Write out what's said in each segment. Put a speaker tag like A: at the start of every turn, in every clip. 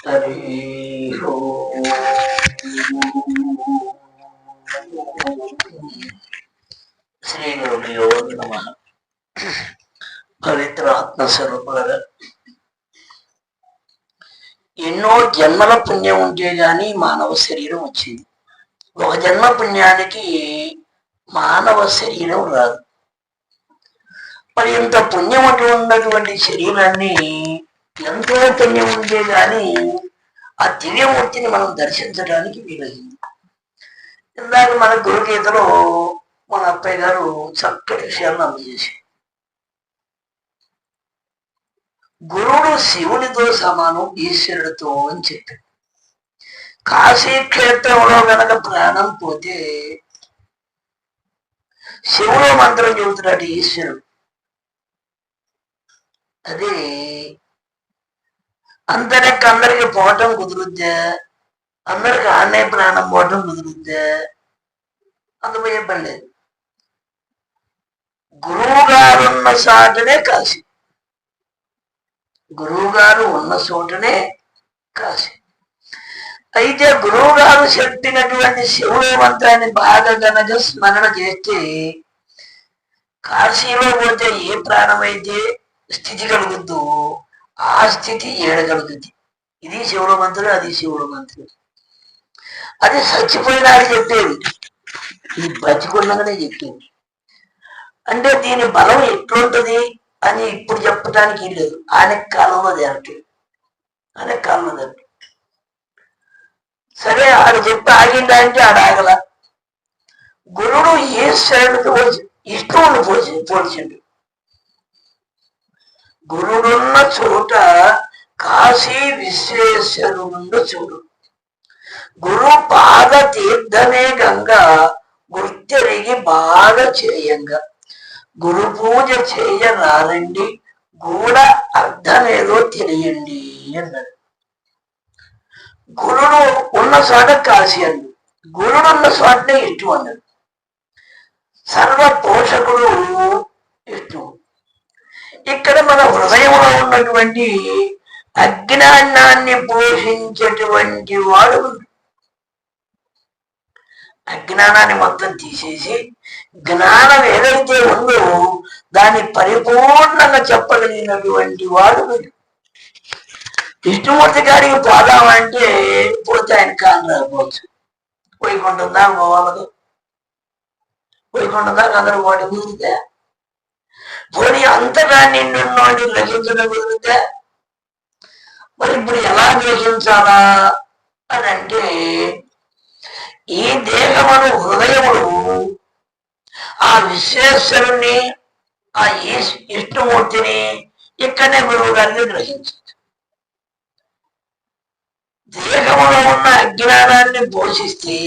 A: హరి శ్రీ గురుభ్యో నమః. పవిత్ర ఆత్మస్వరూపులుగా ఎన్నో జన్మల పుణ్యం ఉంటే గాని మానవ శరీరం వచ్చింది. ఒక జన్మ పుణ్యానికి మానవ శరీరం రాదు. మరి ఇంత పుణ్యం ఉన్నటువంటి శరీరాన్ని ఎంతో పుణ్యం ఉంటే గాని ఆ దివ్యమూర్తిని మనం దర్శించడానికి వీలైంది. ఇందాక మన గురుగీతలో మన అప్పయ్య గారు చక్కటి విషయాలను అందజేశారు. గురువుడు శివునితో సమానం ఈశ్వరుడితో అని చెప్పాడు. కాశీ క్షేత్రంలో గనక ప్రాణం పోతే శివుడు మంత్రం చెబుతున్నాడు ఈశ్వరుడు. అది అందరికి పోవటం కుదురుద్దా, అందరికి ఆన్నే ప్రాణం పోవటం కుదురుద్దా, అందులో ఇబ్బంది లేదు. గురువు గారు ఉన్న సాటనే కాశీ, గురువు గారు ఉన్న చోటనే కాశీ. అయితే గురువు గారు చెప్పినటువంటి శివుడు మంత్రాన్ని బాగా గనక స్మరణ చేస్తే కాశీలో పోతే ఏ ప్రాణమైతే స్థితి కలుగుద్దో ఆ స్థితి ఏడగలుగుద్ది. ఇది శివుడు మంత్రం, అది శివుడు మంత్రం. అది చచ్చిపోయినాడు చెప్పేది, ఇది బతికున్నగానే చెప్పేది. అంటే దీని బలం ఎట్లుంటది అని ఇప్పుడు చెప్పడానికి లేదు. ఆయన కాలంలో జరగట్లేదు, ఆయన కాలంలో జరగట్లేదు. సరే ఆడు చెప్పి ఆగిందంటే ఆడాగల. గురుడు ఈశ్వరుడికి ఇష్టమును పోల్చిండు. గురుడున్న చోట కాశీ విశ్వేశ్వరుడు చూడు. గురు పాద తీర్థమే గంగా గుర్తెరిగి బాగా చేయంగా. గురు పూజ చేయరారండి, గూఢ అర్థమేదో తెలియండి అన్నాడు. గురుడు ఉన్న చోట కాశీ అన్నాడు, గురుడు ఉన్న చోటనే ఇష్టం అన్నాడు. సర్వ పోషకుడు ఇష్టం. ఇక్కడ మన హృదయంలో ఉన్నటువంటి అజ్ఞానాన్ని పోషించేటువంటి వాడు అజ్ఞానాన్ని మొత్తం తీసేసి జ్ఞానం ఏదైతే ఉందో దాన్ని పరిపూర్ణంగా చెప్పగలిగినటువంటి వాడు విష్ణుమూర్తి గారికి పోదామంటే పోతే ఆయన కాని రాకపోవచ్చు. వైకుంఠం దాకా పోవాలి, వైకుంఠం దాకా అందరూ వాడి కుదిరితే, పోనీ అంతగా నిన్నున్నోడి గ్రహించడం కుదిరితే, మరి ఇప్పుడు ఎలా గ్రహించాలా అని అంటే ఈ దేహమును హృదయములు ఆ విశ్వేశ్వరుణ్ణి ఆ విష్ణుమూర్తిని ఇక్కడనే గురువు గారికి గ్రహించు. దేహములో ఉన్న అజ్ఞానాన్ని పోషిస్తే,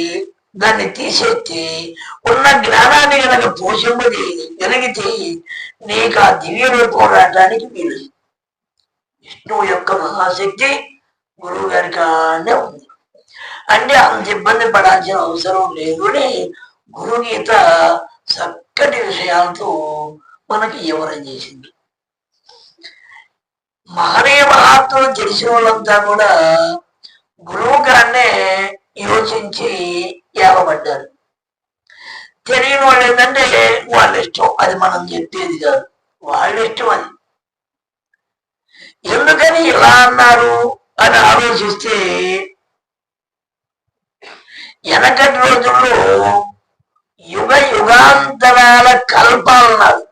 A: దాన్ని తీసేస్తే ఉన్న జ్ఞానాన్ని కనుక పోషింపగలిగితే నీకు ఆ దివ్య రూపం రావడానికి వీలు. విష్ణువు యొక్క మహాశక్తి గురువు గారి కానే ఉంది. అంటే అంత ఇబ్బంది పడాల్సిన అవసరం లేదు అని గురుగీత చక్కటి విషయాలతో మనకి వివరం చేసింది. మహనీయ మహాత్ములు తెలిసిన వాళ్ళంతా కూడా గురువు గారినే యోచించి ఏవబడ్డారు. తెలియని వాళ్ళు ఏంటంటే వాళ్ళ ఇష్టం, అది మనం చెప్పేది కాదు, వాళ్ళ ఇష్టం. అది ఎందుకని ఇలా అన్నారు అని ఆలోచిస్తే వెనకటి రోజుల్లో యుగ యుగాంతరాల కల్పాలన్నారు.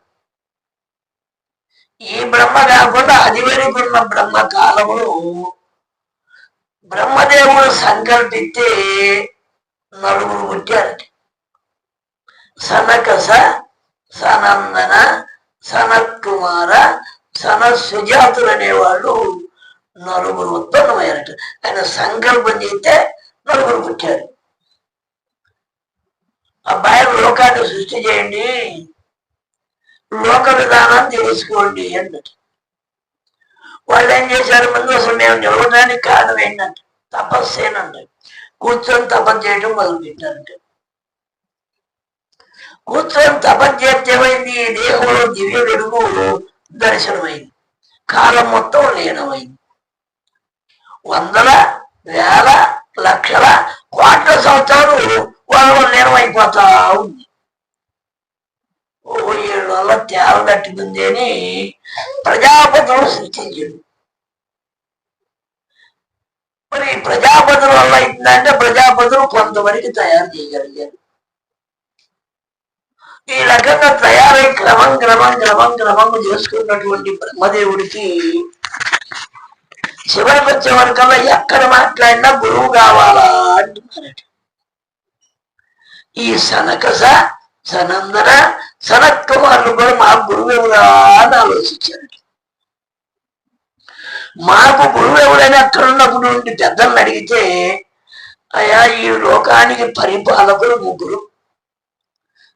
A: ఈ బ్రహ్మ కాకుండా అది వరకున్న బ్రహ్మ కాలంలో బ్రహ్మదేవుడు సంకల్పిస్తే నలుగురు పుట్టారట. సనకస, సనందన, సనత్ కుమార, సుజాతులు అనేవాళ్ళు నలుగురు ఉత్పన్నమయ్యారట. ఆయన సంకల్పం చేస్తే నలుగురు పుట్టారు. అబ్బాయి లోకాన్ని సృష్టి చేయండి, లోక విధానాన్ని తెలుసుకోండి అన్నట్టు. వాళ్ళు ఏం చేశారు, ముందు అసలు మేము నిలవడానికి కారణం ఏంటంటే తపస్సేనంట. కూర్చొని తపస్సు చేయడం మొదలు పెట్టారంట. కూర్చొని తపస్సు చేస్తే ఏమైంది, దేహంలో దివ్య వెలుగు దర్శనమైంది, కాలం మొత్తం లీనమైంది. వందల వేల లక్షల కోట్ల సంవత్సరాలు వాళ్ళు లీనమైపోతా ఉంది. ఓ 7 వల్ల తేవ తట్టింది అని ప్రజాపతులు సృష్టించాడు. మరి ప్రజాపతుల వల్ల అవుతుందంటే ప్రజాపతులు కొంతవరకు తయారు చేయగలిగారు. ఈ రకంగా తయారై క్రమంగా చేసుకున్నటువంటి బ్రహ్మదేవుడికి చివరికి వచ్చే వరకల్లా ఎక్కడ మాట్లాడినా గురువు కావాలా అంటున్నారట. ఈ సనందన సనత్ కుమారులు కూడా మా గురువు ఎవరా అని ఆలోచించారు. మాకు గురువు ఎవరైనా అక్కడ ఉన్నప్పుడు నుండి పెద్దలను అడిగితే అయా ఈ లోకానికి పరిపాలకులు 3.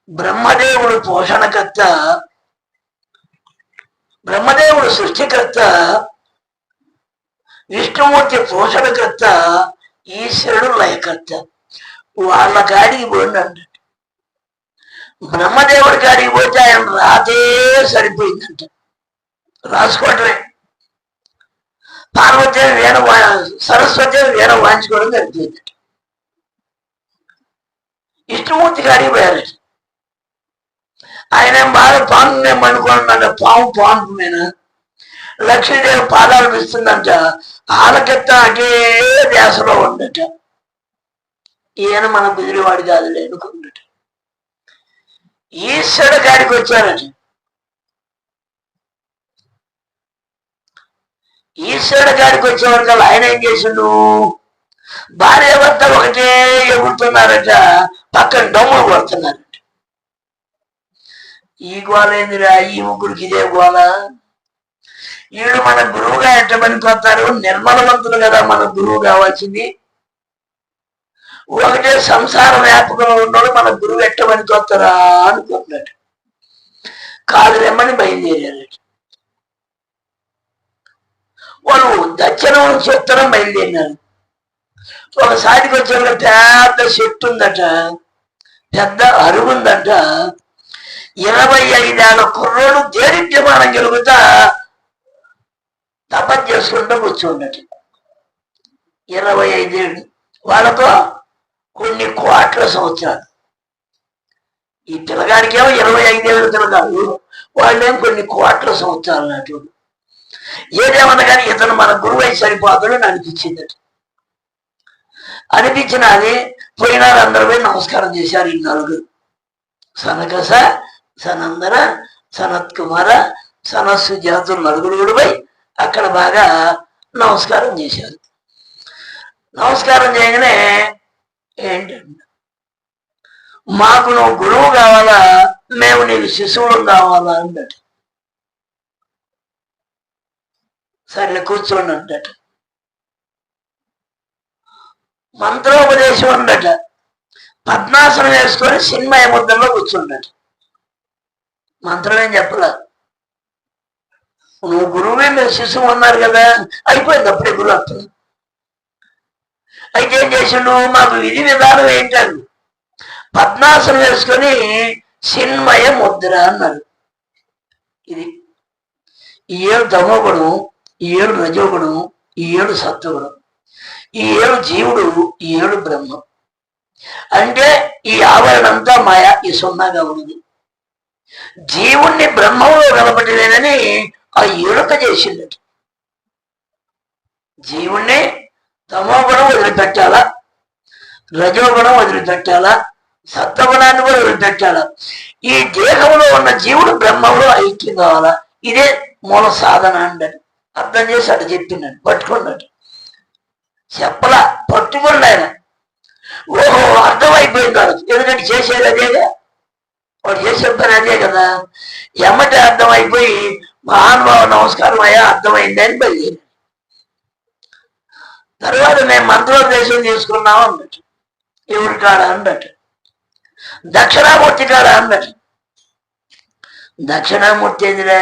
A: బ్రహ్మదేవుడు పోషణకర్త, బ్రహ్మదేవుడు సృష్టికర్త, విష్ణుమూర్తి పోషణకర్త, ఈశ్వరుడు లయకర్త. వాళ్ళ కాడికి పోండి అన్నట్టు. బ్రహ్మదేవుడి కాడికి పోతే ఆయన రాతే సరిపోయిందంట, రాసుకోవటమే. పార్వతి సరస్వతి వీణ వాయించుకోవడం సరిపోయిందట. విష్ణుమూర్తి కాడికి పోయారట. ఆయన బాగా పాము అనుకున్నాడ, పాము మీద లక్ష్మీదేవి పాదాలు పిస్తుందంట. ఆలకెత్త అటే ధ్యాసలో ఉండట. ఈయన మన బెదిరివాడు కాదులే అనుకుందట. ఈశ్వరుడు కాడికి వచ్చారట. ఈశ్వరుడు కాడికి వచ్చేవారు ఆయన ఏం చేసిండు, భార్య భర్త ఒకటే ఎగురుతున్నారట, పక్కన డమ్ములు కొడుతున్నారట. ఈ గోళ ఏందిరా, ఈ ముగ్గురికి ఇదే గోళ. వీళ్ళు మన గురువుగా ఎట్టమని పోతారు, నిర్మలవంతులు కదా మన గురువు కావాల్సింది. ఒకటే సంసార వ్యాపకంలో ఉన్నాడు, మన గురువు ఎట్టమని పోతారా అనుకుంటున్నాడు. కాదు రెమ్మని బయలుదేరారట. వాళ్ళు దక్షిణం నుంచి ఉత్తరం బయలుదేరినారు. ఒకసారికి వచ్చే పెద్ద చెట్టు ఉందట, పెద్ద అరుగుందట. 25 ఏళ్ళ కుర్రోడు దేనిత్యమానం కలుగుతా తపస్సు చేసుకుంటూ కూర్చోండట. 25 ఏళ్ళు, వాళ్ళతో కొన్ని కోట్ల సంవత్సరాలు. ఈ పిల్లగాడికి ఏమో 25 ఏళ్ళు పిల్లగాడు, వాళ్ళేమో కొన్ని కోట్ల సంవత్సరాలు నాటు. ఏదేమన్నా కానీ ఇతను మన గురువై సరిపోతాడని అనిపించిందట. అనిపించినది పోయినారు. అందరూ పోయి నమస్కారం చేశారు. ఈ 4 సనకస, సనందన, సనత్ కుమార, సనస్సు జాతులు 4 కూడా పోయి అక్కడ బాగా నమస్కారం చేశారు. నమస్కారం చేయగానే ఏంటంటే, మాకు నువ్వు గురువు కావాలా, మేము నీకు శిశువులు కావాలా అన్నట. సరే కూర్చోండి అంటట. మంత్రోపదేశం ఉండట. పద్మాసనం వేసుకొని చిన్మయ ముద్రలో కూర్చుండట. మంత్రం ఏం చెప్పలా. నువ్వు గురువే, మీరు శిశువు అన్నారు కదా, అయిపోయింది అప్పుడే గురువు అర్థం. అయితే ఏం చేసిండు, మాకు విధి విధానం ఏంటండు, పద్మాసనం వేసుకొని చిన్మయ ముద్ర అన్నాడు. ఇది 7 తమోగుణం, 7 రజోగుణం, 7 సత్వగుణం, 7 జీవుడు, 7 బ్రహ్మం. అంటే ఈ ఆవరణంతా మాయా, ఈ సున్నాగా ఉంది. జీవుణ్ణి బ్రహ్మంలో కలపటలేదని ఆ 7 చేసిందట. జీవుణ్ణి తమోగుణం వదిలిపెట్టాలా, రజోగుణం వదిలిపెట్టాలా, సత్వగుణాన్ని కూడా వదిలిపెట్టాలా. ఈ దేహంలో ఉన్న జీవుడు బ్రహ్మంలో ఐక్యం కావాలా. ఇదే మూల సాధన అండని అర్థం చేసి అటు చెప్పిండడు. పట్టుకున్నాడు, చెప్పలా, పట్టుకున్నాడు ఆయన. ఓహో, అర్థమైపోయింది వాడు. ఎందుకంటే చేసేది అదేగా, వాడు చేసే పని అదే కదా. ఎమ్మటే అర్థమైపోయి మహానుభావ నమస్కారం అయ్యా, అర్థమైంది అని బయలుదేరి. తర్వాత మేము మంత్రోపదేశం తీసుకున్నాం అన్నట్టు. ఎవరి కాడ అన్నట్టు, దక్షిణామూర్తి కాడ అన్నట్టు. దక్షిణామూర్తి ఏందిరా,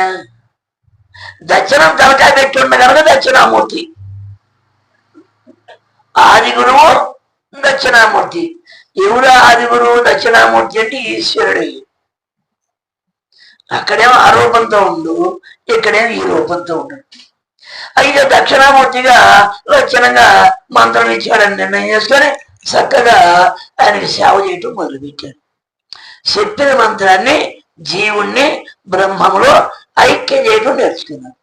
A: దక్షిణం తలకాయ పెట్టి ఉన్న కనుక దక్షిణామూర్తి. ఆది గురువు దక్షిణామూర్తి. ఎవరు ఆది గురువు దక్షిణామూర్తి అంటే ఈశ్వరుడు. అక్కడేమో ఆ రూపంతో ఉండు, ఇక్కడేమో ఈ రూపంతో ఉండు. అయితే దక్షిణామూర్తిగా లక్షణంగా మంత్రం ఇచ్చాడని నిర్ణయం చేసుకొని చక్కగా ఆయనకి సేవ చేయటం మొదలుపెట్టాడు. చెప్పిన మంత్రాన్ని జీవుణ్ణి బ్రహ్మములో ఐక్యం చేయటం నేర్చుకున్నాడు.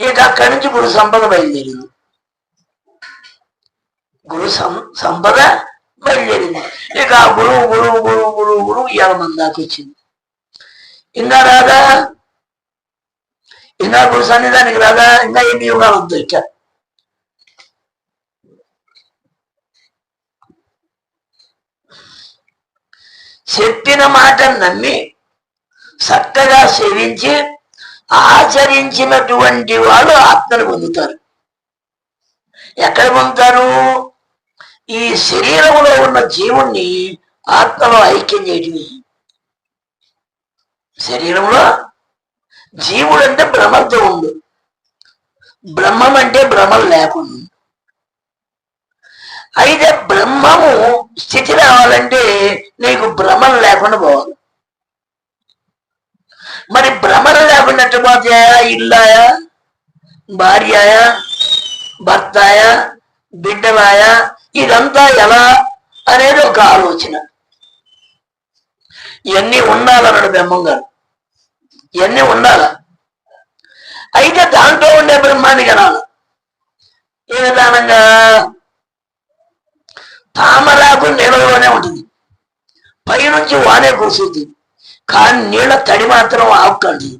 A: ఇక అక్కడి నుంచి గురు సంపద బయలుదేరింది. గురు సంపద బయలుదేరింది. ఇక ఆ గురువు గురువు గురువు గురువు గురువు ఇవాళ మన దాకా వచ్చింది. ఇంకా రాదా? ఇంకా గురు సన్నిధానికి రాదా? ఇంకా ఎన్ని యుగాలు వద్దు. ఇక చెప్పిన మాట నమ్మి చక్కగా సేవించి ఆచరించినటువంటి వాళ్ళు ఆత్మను పొందుతారు. ఎక్కడ పొందుతారు? ఈ శరీరంలో ఉన్న జీవుణ్ణి ఆత్మలో ఐక్యం చేయటమే. శరీరంలో జీవుడు అంటే భ్రమతో ఉండు, బ్రహ్మం అంటే భ్రమలు లేకుండా. అయితే బ్రహ్మము స్థితి రావాలంటే నీకు భ్రమలు లేకుండా పోవాలి. మరి భ్రమలు లేకుండా పోతే ఇల్లాయా, భార్యాయా, భర్తాయా, బిడ్డలాయా, ఇదంతా ఎలా అనేది ఒక ఆలోచన. ఇవన్నీ ఉండాలన్నాడు బ్రహ్మం గారు. ఇవన్నీ ఉండాల. అయితే దాంట్లో ఉండే బ్రహ్మాన్ని కనాలి. ఏ విధానంగా? తామరాకు నీళ్ళలోనే ఉంటుంది, పైనుంచి వానే కురుస్తుంది, కానీ నీళ్ళ తడి మాత్రం ఆపుకండి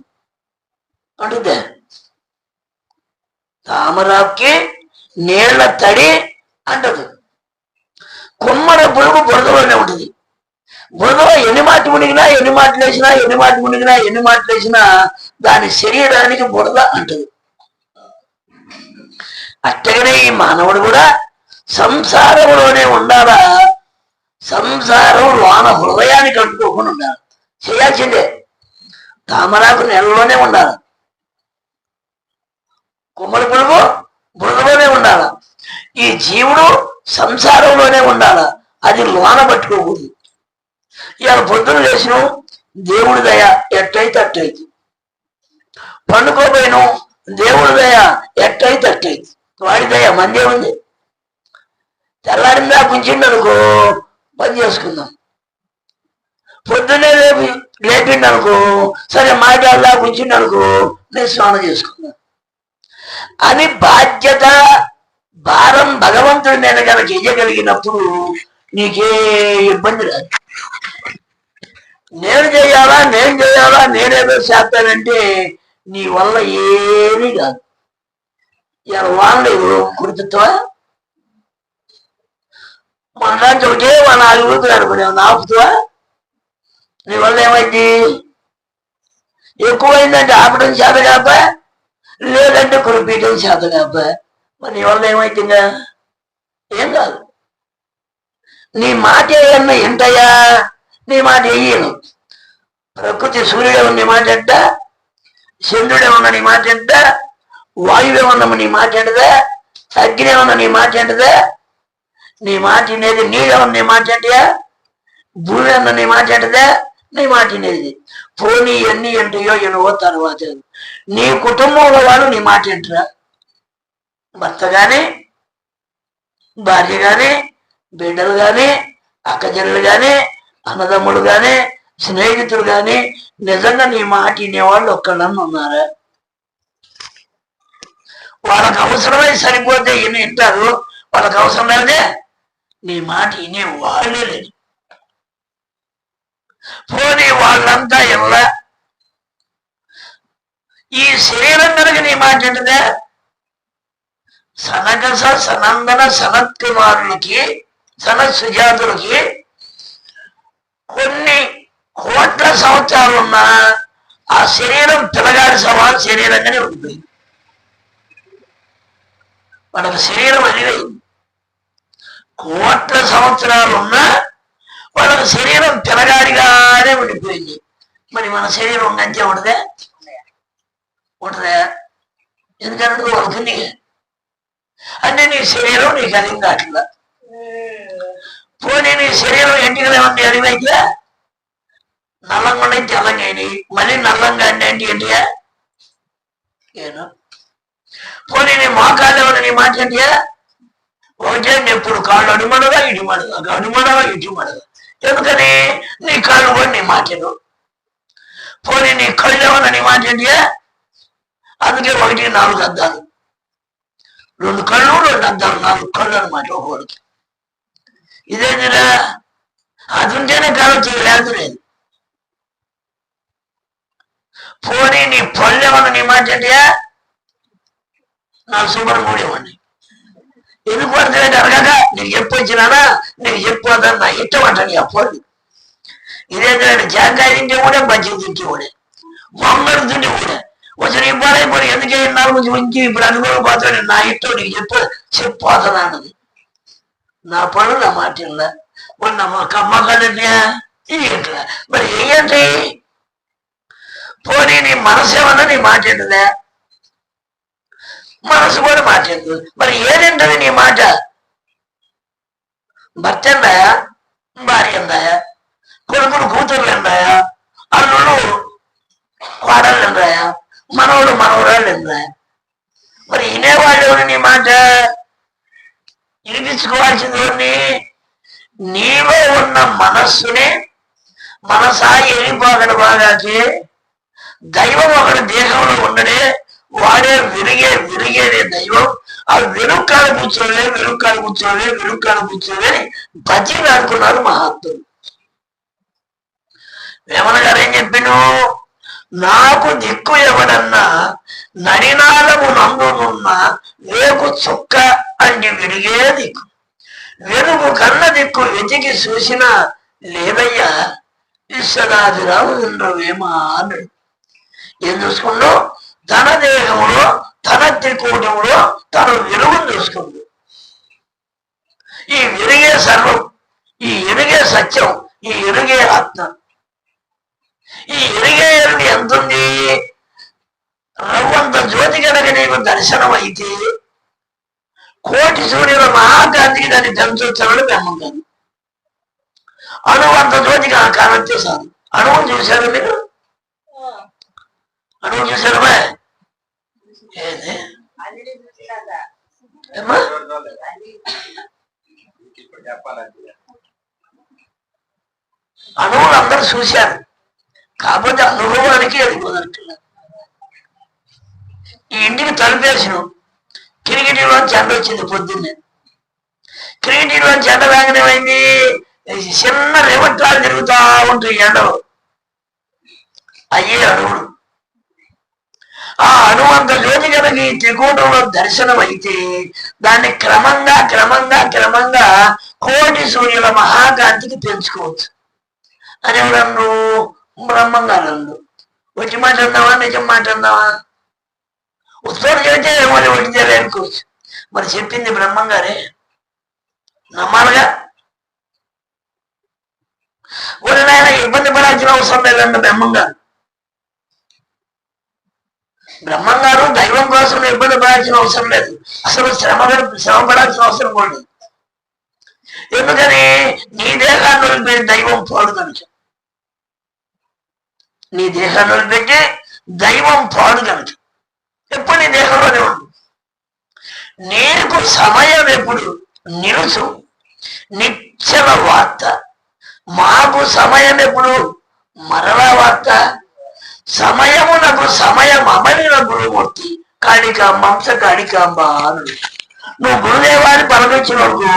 A: అంటుందే. తామరాకి నీళ్ల తడి అంటదు. కొమ్మర పురుగు బురదలోనే ఉంటుంది. బురదలో ఎన్ని మాటలు మునిగినా, ఎన్ని మాటలు వేసినా, ఎన్ని మాటలు మునిగినా, ఎన్ని మాటలు వేసినా దాని శరీరానికి బురద అంటది. అట్టగానే ఈ మానవుడు కూడా సంసారంలోనే ఉండాలా. సంసారం లోన హృదయానికి అంటుకోకుండా ఉండాలి. చేయాల్సిందే. తామరాకు నెలలోనే ఉండాలి, కొమ్మరి పురుగు బురదలోనే ఉండాల. ఈ జీవుడు సంసారంలోనే ఉండాల, అది లోన పట్టుకోకూడదు. ఇవాళ పొద్దున లేచిన దేవుడి దయ ఎట్టయితే అట్టయితే, పండుకోపోయిన దేవుడి దయ ఎట్టయితే అట్టయితే, వాడి దయ మందే ఉంది. తెల్లారిందా పుంచిండు అనుకో పని చేసుకుందాం, పొద్దున్నే లేపిండు అనుకో సరే మాట్లాడదా పుంచిండు అనుకో నేను స్నానం చేసుకుందాం అని బాధ్యత భారం భగవంతుడి మీద కనుక చెయ్యగలిగినప్పుడు నీకే ఇబ్బంది రాదు. నేను చేయాలా నేనేదో చేస్తానంటే నీ వల్ల ఏమీ కాదు. ఇలా వాళ్ళు గుర్తువా మన ఒకటే వాళ్ళ 4 రోజులు అనుకునేవాళ్ళు ఆపుతావా? నీ వల్ల ఏమైంది? ఎక్కువైందంటే ఆపడం చేత కాపా, లేదంటే కురిపీయటం చేత కాపా. మరి నీ వల్ల ఏమైతుందా? ఏం కాదు. నీ మాట ఏమన్నా ఏంటయ్యా? నీ మాట వేయను. ప్రకృతి సూర్యుడేమన్నా నీ మాట ఎంట, చంద్రుడేమన్నా నీ మాట ఎంట, వాయువేమన్నా నీ మాట ఎంటదా, అగ్నేమన్నా నీ మాట ఎంటదా? నీ మాట వినేది నీళ్ళేమన్నా నీ మాట ఎంటయా? భూమి అన్న నీ మాట ఎంటదా? నీ మాట వినేది. పోనీ ఎన్ని ఎంటయో ఎనువో తర్వాత నీ కుటుంబంలో వాళ్ళు నీ మాట ఎంటరా? భర్త కానీ, భార్య కానీ, బిడ్డలు కానీ, అక్కచెల్లెలు కానీ, అన్నదమ్ములు కానీ, స్నేహితులు కానీ నిజంగా నీ మాట వినేవాళ్ళు ఒక్కళ్ళన్నా ఉన్నారా? వాళ్ళకి అవసరమై సరిపోతే ఈయన వింటారు, వాళ్ళకి అవసరం లేదే నీ మాట వినే వాళ్ళే లేదు. పోనీ వాళ్ళంతా ఎలా ఈ శరీరం కనుక నీ మాట ఏంటదే? సనకస సనందన సనత్ కుమారులకి, సనత్ సుజాతులకి కొన్ని కోట్ల సంవత్సరాలున్నా ఆ శరీరం పిల్లగాడి సవాల్ శరీరంగానే ఉండిపోయింది. మనకు శరీరం అదిపోయింది. కోట్ల సంవత్సరాలున్నా వాళ్ళకి శరీరం పిల్లగాడిగానే ఉండిపోయింది. మరి మన శరీరం ఉందంటే ఉండదే? ఉండదా? ఎందుకంటే వరకు అంటే నీ శరీరం నీకు అర్థం కావట్లా. పోనీ నీ శరీరం ఎంటికలే ఉంది అడిగైతే నల్లంగా ఉండే తెల్లంగా అయినాయి, మళ్ళీ నల్లంగా అంటే ఏంటి ఏంటియా? ఏను పోనీ నీ మోకాళ్ళు ఏమన్నా నీ మాట ఏంటియా? ఒకటే ఎప్పుడు కాళ్ళు అడుమడగా ఇడిమడగా అడుమడగా ఇటుమడగా. ఎందుకని నీ కాళ్ళు కూడా నీ మాటలు. పోనీ నీ కళ్ళు ఏమన్నా నీ మాట ఏంటియా? అందుకే 1, 4 అద్దాలు, 2 కళ్ళు 2 అద్దాలు, 4 కళ్ళు అనమాట ఒకడికి. ఇదేంటిరా? అది ఉంటేనే కావచ్చు, లేదు లేదు. పోనీ నీ పళ్ళు ఏమన్నా నీ మాట ఏంటియా? 4 సూపర్ మూడు ఇవ్వండి. ఎందుకు పడుతుంది అడగక నీకు చెప్పు వచ్చినానా, నీకు చెప్పొద్దని నా ఇష్టం అంటాను చెప్పండి. ఇదేంటంటే జాంకాయ తింటే కూడా మంచిగా తింటే కూడా మొంగడు తింటే కూడా వచ్చిన ఇబ్బంది ఎందుకే 4 నుంచి ఉంచి ఇప్పుడు అనుకోకపోతాడు. నా ఇష్టం నీకు చెప్పొద్దని అన్నది. నా పనులు నా మాట ఇలా మొన్న మా కమ్మకాలన్నా ఇది ఎట్లా మరి ఏంటి? పోనీ నీ మనసు ఏమన్నా నీ మాట ఏంటదా? మనసు కూడా మాట్లాడదు. మరి ఏదేంటది నీ మాట? భర్త ఎందాయా, భార్య ఎందాయా, కొడుకులు కూతుర్లు ఎందాయా, అల్లుడు కోడళ్ళు ఎందాయా, మనవుడు మనవరాళ్ళు ఎందాయా? మరి వినేవాళ్ళు ఎవరు నీ మాట? వినిపించుకోవాల్సింది నీలో ఉన్న మనస్సుని మనసా ఎరిపోగల బాగాకి దైవం ఒకటి దేహంలో ఉండడే, వాడే విరిగేదే దైవం. ఆ వెనుక్కాలు కూర్చోలే భజన అనుకున్నారు మహాత్ములు. వేమన గారు ఏం చెప్పిను? నాకు దిక్కు ఎవడన్నా నడినాలము నందునున్న వేకు చుక్క అంటే విరిగే దిక్కు, వెనుగు కన్న దిక్కు వెతికి చూసిన లేదయ్యా విశ్వనాథిరావు ఇంద్రవేమా అన్నాడు. ఏం చూసుకుంటూ తన దేహంలో తన త్రికూటంలో తను వెలుగును చూసుకుంది. ఈ వెలుగే సర్వం, ఈ ఎరుగే సత్యం, ఈ ఎరుగే ఆత్మ. ఈ ఎరుగే ఎరుగు ఎంతుంది? రవ్వంత జ్యోతి కనుక నీకు దర్శనం అయితే కోటి సూర్యుల మహాకాంతికి దాన్ని దంచొచ్చాడు బ్రహ్మంగారు. అణువంత జ్యోతికి ఆ కాలంతే సార్. అణువును చూశారు మీరు? అణువు చూశారమ్మా? ఏది ఏమ్మా? అణువులు అందరూ చూశారు, కాకపోతే అనుభవానికి అది కుదరట్లేదు. ఈ ఇంటికి తలుపేసిన కిరికిటీలో చెండ వచ్చింది పొద్దున్నే. కిరికిటీలో చెండ వేగనే అయింది, చిన్న రేవట్లాలు తిరుగుతా ఉంటాయి ఎండలో. అయ్యే అణువులు. ఆ అణువంత జ్యోతి కనుక ఈ త్రికూటంలో దర్శనం అయితే దాన్ని క్రమంగా కోటి సూర్యుల మహాకాంతికి పెంచుకోవచ్చు అని ఎవరన్ను? బ్రహ్మంగారు. వచ్చి మాట అందావా, నిజం మాట అందావా? ఉత్పత్తి చేస్తే మరి వడ్డీ అనుకోవచ్చు. మరి చెప్పింది బ్రహ్మంగారే, నమ్మాలిగా. నాయన ఇబ్బంది పడాల్సిన అవసరం లేదండి బ్రహ్మంగారు. బ్రహ్మంగారు దైవం కోసం ఇబ్బంది పడాల్సిన అవసరం లేదు, అసలు శ్రమ పడాల్సిన అవసరం కూడా లేదు. ఎందుకని? నీ దేహాన్ని వదిలిపెట్టి దైవం పాడు కనుక. నీ దేహాన్ని వదిలిపెట్టి దైవం పాడు కనుక ఎప్పుడు నీ దేహంలోనే ఉండు. నీకు సమయం ఎప్పుడు నిలుచు నిశ్చల వార్త, మాకు సమయం ఎప్పుడు మరలా వార్త. సమయమునకు సమయం అమలిన గురుమూర్తి కాళికాంబంస కాళికాంబ అను. నువ్వు గురుదేవాన్ని పలకొచ్చిన వరకు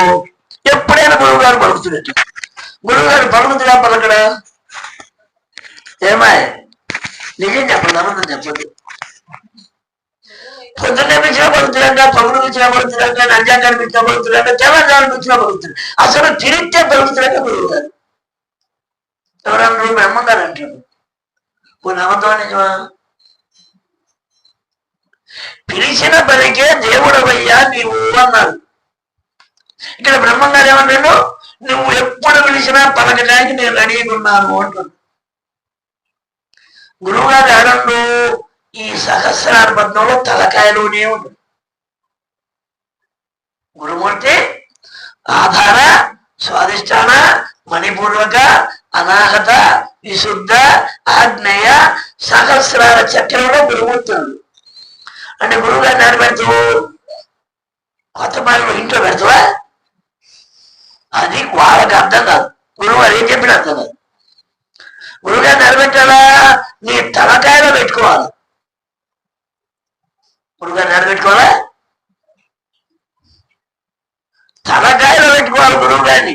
A: ఎప్పుడైనా గురువు గారు పలుకుతున్నట్టు. గురువు గారు పలుకుతున్నా పలకడా? ఏమాయ్ నిజం చెప్పండి, అబద్ధం చెప్పదు. పొద్దున్నే పిచ్చినా పలుకుతున్నాక, పగులు పిచ్చినా పలుకుతున్నాక, నంజాకాన్ని పిచ్చినా పలుకుతున్నాక, తెలంగాణ పిచ్చినా పలుకుతున్నాడు. అసలు తిరిగితే పలుకుతున్నాక గురువు గారు. ఎవరన్నా బ్రహ్మంగారు అంటాడు. కొన్ని అబద్ధం నిజమా? పిలిచిన పలికే దేవుడవయ్యా నీవు అన్నాడు. ఇక్కడ బ్రహ్మంగారు ఏమన్నాడు? నువ్వు ఎప్పుడు పిలిచినా పలకడానికి నేను రెడీగా ఉన్నాను అంటున్నాడు. గురువుగారు ఆడండు ఈ సహస్రార పద్మంలో తలకాయలోనే ఉంటుంది. గురుమూర్తి ఆధార, స్వాధిష్టాన, మణిపూర్వక, అనాహత, విశుద్ధ, ఆగ్నేయ, సహస్రార చక్రంలో గురుమూర్తులు. అంటే గురువు గారిని ఆడ పెడతావు, కొత్త బావిలో ఇంట్లో పెడతావా? అది వాళ్ళకి అర్థం కాదు. గురువు గారు ఏం చెప్పిన అర్థం కాదు. గురువు గారిని నిలబెట్టాలా, నీ తలకాయలో పెట్టుకోవాలి. గురువు గారిని నిలబెట్టుకోవాలా, తలకాయలో పెట్టుకోవాలి గురువు గారిని.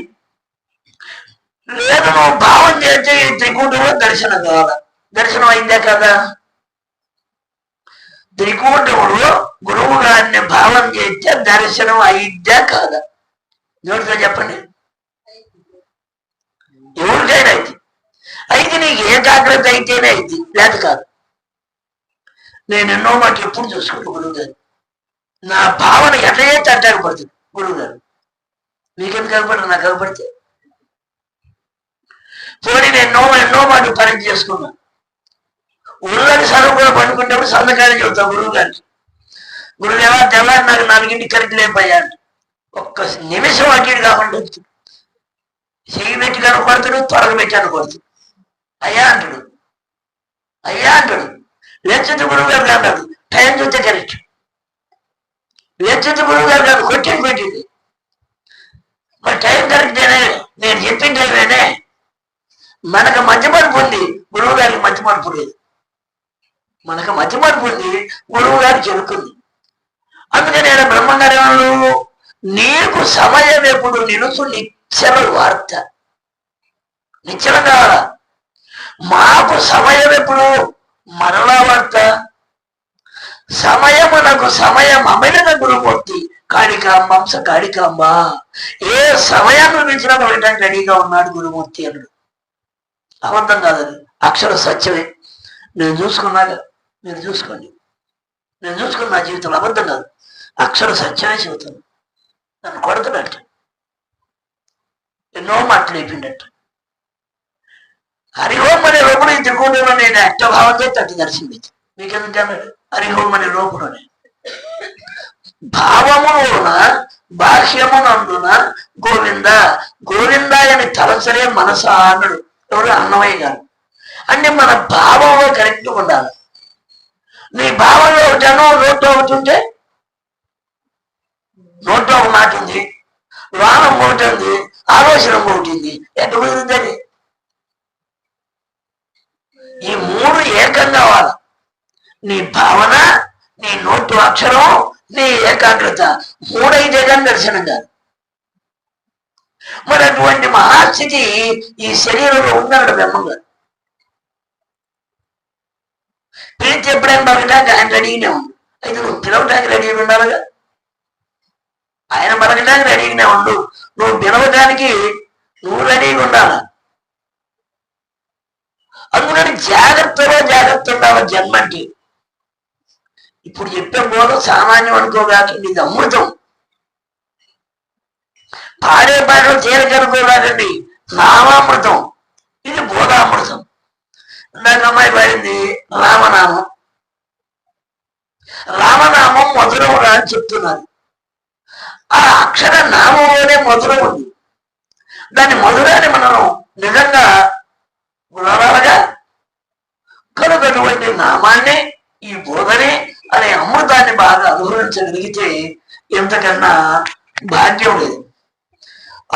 A: లేదు నువ్వు భావం చేస్తే త్రికూటంలో దర్శనం కావాలా. దర్శనం అయిందే కదా. త్రికూటములో గురువు గారిని భావం చేస్తే దర్శనం అయిందే కాదా? ఎవరితో చెప్పండి. ఎవరికైనా అయితే అయితే నీకు ఏకాగ్రత అయితేనే అయింది, లేదు కాదు. నేను ఎన్నో మాట ఎప్పుడు చూసుకుంటా గురువు గారు, నా భావన ఎట్లా చేస్తే అట్లా కనపడుతుంది గురువు గారు. మీకెందుకు కనపడరు? నాకు కనపడితే పోనీ నేను ఎన్నో మాట పని చేసుకున్నా. ఉళ్ళని సరుకు కూడా పండుకుంటేప్పుడు సంతకాలు చెబుతాం గురువు గారికి. గురుదేవా తెల్లారి నాకు 4ంటికి కరెక్ట్ లేకపోయాడు. ఒక్క నిమిషం అటు ఇటు కాకుండా చెయ్యి పెట్టి కనపడుతుడు, త్వరగా పెట్టి అనుకోడుతుంది. అయ్యా అంటాడు, అయ్యా అంటాడు. లేచితే గురువు గారు అన్నాడు, టైం చూస్తే కరెక్ట్. లేచితే గురువు గారు కాదు, కొట్టేది పెట్టింది. మరి టైం కరెక్టేనే, నేను చెప్పిన టైమేనే. మనకు మధ్య మలుపు ఉంది, గురువు గారికి మధ్య మలుపు లేదు. మనకు మధ్య మలుపు ఉంది, గురువు గారు చెరుకుంది. అందుకని నేను బ్రహ్మంగారు ఏమన్నాను, నీకు సమయం ఎప్పుడు నిలుసు నిశ్చల వార్త. నిశ్చలం కావాలా. మాకు సమయం ఎప్పుడు మరలా వార్త. సమయమునకు సమయం అమిలిన గురుమూర్తి కాళికాంబంస కాళికాంబ. ఏ సమయాన్ని మించిన వెళ్ళడానికి రెడీగా ఉన్నాడు గురుమూర్తి అన్నాడు. అబద్ధం కాదని, అక్షర సత్యమే. నేను చూసుకున్నాగా, మీరు చూసుకోండి. నేను చూసుకున్న నా జీవితంలో అబద్ధం కాదు, అక్షర సత్యమే చెబుతాను. నన్ను కొడుతున్నట్టు ఎన్నో మాటలు అయిపోయినట్టు. హరిహోం అనే రూపంలో ఈ త్రికోణంలో నేను అష్టభావం చేస్తే అట్టు దర్శనమిచ్చి మీకెందుకు అన్నాడు. హరిహోం అనే రూపంలోనే భావమున బాహ్యమునందున గోవింద గోవింద అని తలసరే మనసా అన్నాడు. ఎవరు? అన్నమయ్య గారు. అంటే మన భావంలో కరెక్ట్ ఉండాలి. నీ భావంలో ఒకటనో నోట్లో ఒకటి ఉంటే, నోట్లో ఒక మాట ఉంది, వానం ఒకటి ఉంది, ఆలోచన ఒకటి ఉంది, ఎక్కడ కుదురుతుంది? ఈ 3 ఏకం కావాలి. నీ భావన, నీ నోటు అక్షరం, నీ ఏకాగ్రత 3 అయితే కానీ దర్శనం కాదు. మరి అటువంటి మహాస్థితి ఈ శరీరంలో ఉందన్నాడు బ్రహ్మంగా. పిలిచి ఎప్పుడైనా బలగడానికి ఆయన రెడీగానే ఉండు. అయితే నువ్వు పిలవడానికి రెడీగా ఉండాలిగా. ఆయన బలగడానికి రెడీగానే ఉండు, నువ్వు పిలవడానికి నువ్వు రెడీగా ఉండాలి. అందుకని జాగ్రత్తగా జాగ్రత్త ఉండాలి జన్మ అంటే. ఇప్పుడు చెప్పే బోధం సామాన్యం అనుకోగాకండి, ఇది అమృతం. పాడే పాటలు తేలికనుకోగాకండి, నామామృతం. ఇది బోధామృతం. నాకు అమ్మాయి పాడింది రామనామం. రామనామం మధురముగా అని చెప్తున్నారు. ఆ అక్షర నామంలోనే మధురం ఉంది. దాని మధురాన్ని మనం నిజంగా గుణాలుగా కనుకటువంటి నామాన్ని, ఈ బోధని అనే అమృతాన్ని బాగా అనుభవించగలిగితే ఎంతకన్నా భాగ్యం లేదు.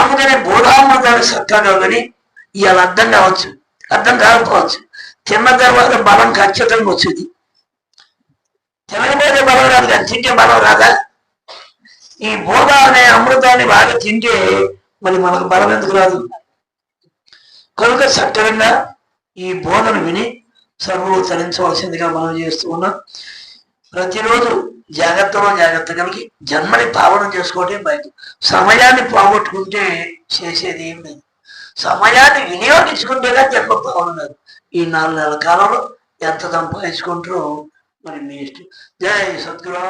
A: అందుకనే బోధామృతాన్ని చక్కగా కానీ ఇవాళ అర్థం కావచ్చు, అర్థం కాకపోవచ్చు. తిన్న తర్వాత బలం ఖచ్చితంగా వచ్చింది. తినకపోతే బలం రాదు, కానీ తింటే బలం రాదా? ఈ బోధ అనే అమృతాన్ని బాగా తింటే మరి మనకు బలం ఎందుకు రాదు? కనుక చక్కగా ఈ బోధను విని సర్వులు తరించవలసిందిగా మనం చేస్తూ ఉన్నాం. ప్రతిరోజు జాగ్రత్త కలిగి జన్మని పావనం చేసుకోవటం బయట. సమయాన్ని పోగొట్టుకుంటే చేసేది ఏం లేదు. సమయాన్ని వినియోగించుకుంటేగా జన్మ పావనం కాదు. ఈ 4 నెలల కాలంలో ఎంత సంపాదించుకుంటారో మరి మీ ఇష్టం. జై సద్గురు.